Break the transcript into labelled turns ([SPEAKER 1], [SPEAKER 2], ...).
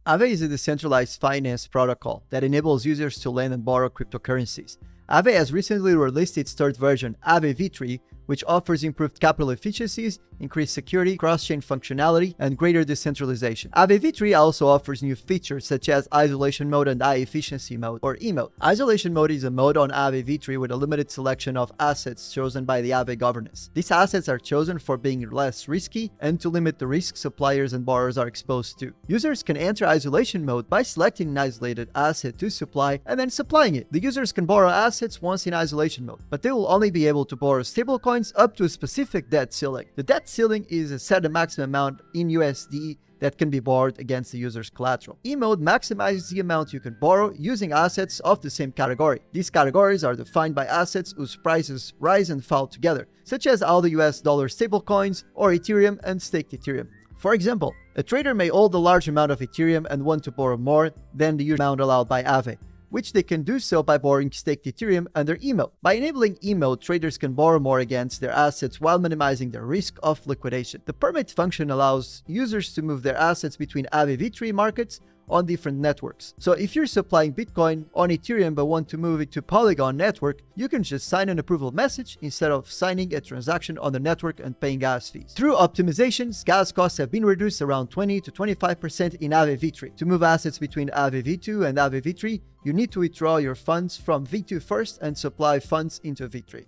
[SPEAKER 1] Aave is a decentralized finance protocol that enables users to lend and borrow cryptocurrencies. Aave has recently released its third version, Aave v3, which offers improved capital efficiencies, increased security, cross-chain functionality, and greater decentralization. Aave v3 also offers new features such as Isolation Mode and High Efficiency Mode, or E Mode. Isolation Mode is a mode on Aave v3 with a limited selection of assets chosen by the Aave governance. These assets are chosen for being less risky and to limit the risks suppliers and borrowers are exposed to. Users can enter Isolation Mode by selecting an isolated asset to supply and then supplying it. The users can borrow assets once in Isolation Mode, but they will only be able to borrow stablecoins up to a specific debt ceiling. The debt ceiling is a set maximum amount in USD that can be borrowed against the user's collateral. E mode maximizes the amount you can borrow using assets of the same category. These categories are defined by assets whose prices rise and fall together, such as all the US dollar stablecoins or Ethereum and staked Ethereum. For example, a trader may hold a large amount of Ethereum and want to borrow more than the usual amount allowed by Aave, which they can do so by borrowing staked Ethereum under E mode. By enabling E mode, traders can borrow more against their assets while minimizing the risk of liquidation. The permit function allows users to move their assets between Aave v3 markets on different networks. So if you're supplying Bitcoin on Ethereum but want to move it to Polygon network, you can just sign an approval message instead of signing a transaction on the network and paying gas fees. Through optimizations, gas costs have been reduced around 20 to 25% in Aave v3. To move assets between Aave v2 and Aave v3, you need to withdraw your funds from v2 first and supply funds into v3.